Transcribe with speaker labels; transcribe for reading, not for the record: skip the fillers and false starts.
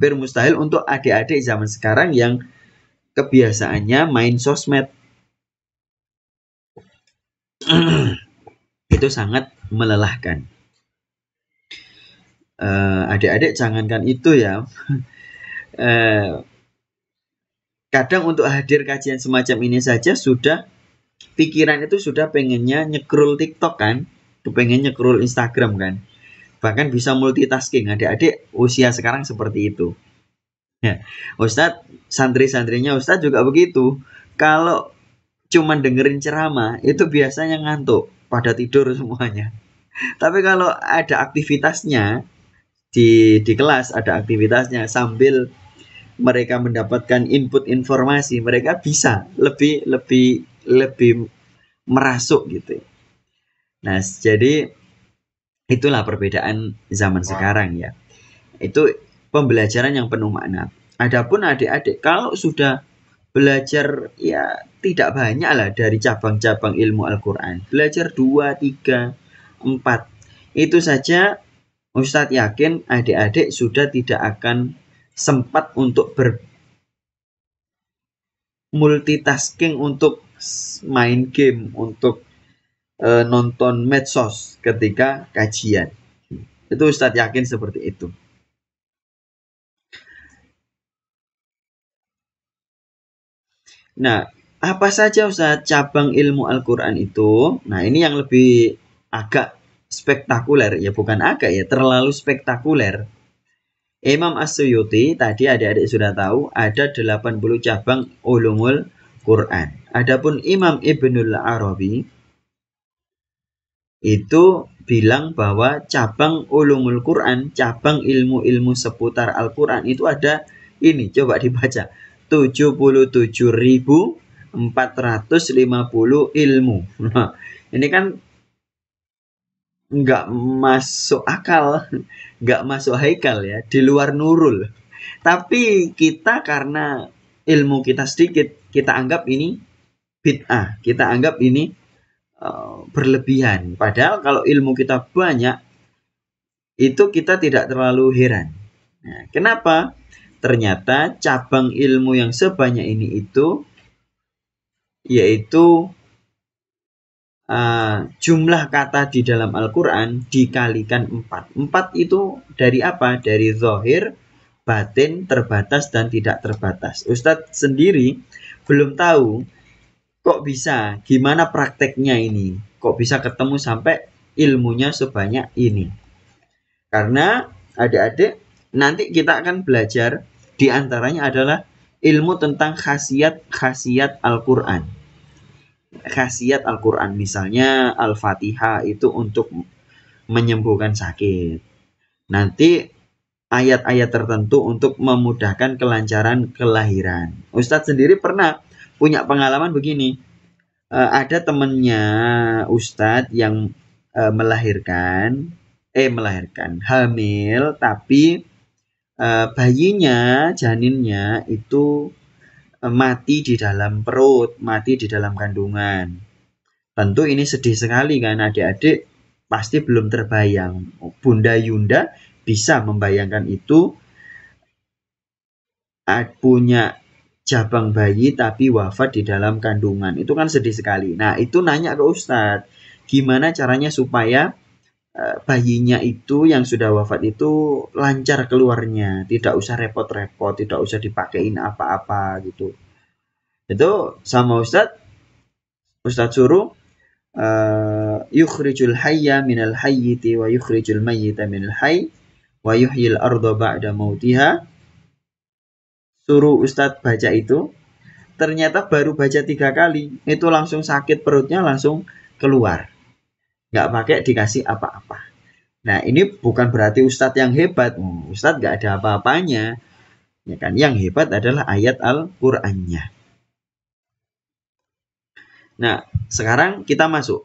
Speaker 1: hampir mustahil untuk adik-adik zaman sekarang yang kebiasaannya main sosmed. Itu sangat melelahkan. Adik-adik jangankan itu ya. Kadang untuk hadir kajian semacam ini saja sudah pikiran itu sudah pengennya nyekrol TikTok kan, pengen nyekrol Instagram kan. Bahkan bisa multitasking. Adik-adik usia sekarang seperti itu. Ya, Ustadz, santri-santrinya Ustadz juga begitu. Kalau cuman dengerin ceramah itu biasanya ngantuk, pada tidur semuanya. Tapi kalau ada aktivitasnya di kelas, ada aktivitasnya sambil mereka mendapatkan input informasi, mereka bisa lebih merasuk gitu. Nah, jadi itulah perbedaan zaman sekarang ya. Itu pembelajaran yang penuh makna. Adapun adik-adik kalau sudah belajar ya tidak banyak lah dari cabang-cabang ilmu Al-Quran. Belajar 2, 3, 4. Itu saja Ustadz yakin adik-adik sudah tidak akan sempat untuk multitasking, untuk main game, untuk nonton medsos ketika kajian. Itu Ustadz yakin seperti itu. Nah, apa saja Ustadz cabang ilmu Al-Quran itu? Nah, ini yang lebih agak spektakuler. Ya bukan agak ya, terlalu spektakuler. Imam As-Suyuti, tadi adik-adik sudah tahu, ada 80 cabang ulumul Quran. Adapun Imam Ibnul Arabi, itu bilang bahwa cabang ulumul Quran, cabang ilmu-ilmu seputar Al-Quran itu ada ini, coba dibaca. 77.450 ilmu. Nah, ini kan nggak masuk akal, nggak masuk haikal ya, di luar nurul. Tapi kita karena ilmu kita sedikit, kita anggap ini bid'ah, kita anggap ini berlebihan. Padahal kalau ilmu kita banyak, itu kita tidak terlalu heran. Nah, kenapa? Ternyata cabang ilmu yang sebanyak ini itu yaitu jumlah kata di dalam Al-Quran dikalikan 4. 4 itu dari apa? Dari zahir, batin, terbatas, dan tidak terbatas. Ustadz sendiri belum tahu kok bisa, gimana prakteknya ini. Kok bisa ketemu sampai ilmunya sebanyak ini. Karena adik-adik nanti kita akan belajar, di antaranya adalah ilmu tentang khasiat-khasiat Al-Quran. Khasiat Al-Quran, misalnya Al-Fatihah itu untuk menyembuhkan sakit. Nanti ayat-ayat tertentu untuk memudahkan kelancaran kelahiran. Ustadz sendiri pernah punya pengalaman begini. Ada temennya Ustadz yang melahirkan hamil, tapi bayinya, janinnya itu mati di dalam perut, mati di dalam kandungan. Tentu ini sedih sekali kan adik-adik, pasti belum terbayang. Bunda Yunda bisa membayangkan itu, punya jabang bayi tapi wafat di dalam kandungan. Itu kan sedih sekali. Nah, itu nanya ke Ustadz, gimana caranya supaya bayinya itu yang sudah wafat itu lancar keluarnya, tidak usah repot-repot, tidak usah dipakein apa-apa gitu. Itu sama Ustadz suruh yukhrijul hayya minal hayyiti wa yukhrijul mayyita minal hayy wa yuhyil arda ba'da mautiha. Suruh Ustadz baca itu, ternyata baru baca 3 kali itu langsung sakit perutnya, langsung keluar, nggak pakai dikasih apa-apa. Nah, ini bukan berarti Ustadz yang hebat. Ustadz nggak ada apa-apanya, ya kan? Yang hebat adalah ayat Al-Qur'annya. Nah, sekarang kita masuk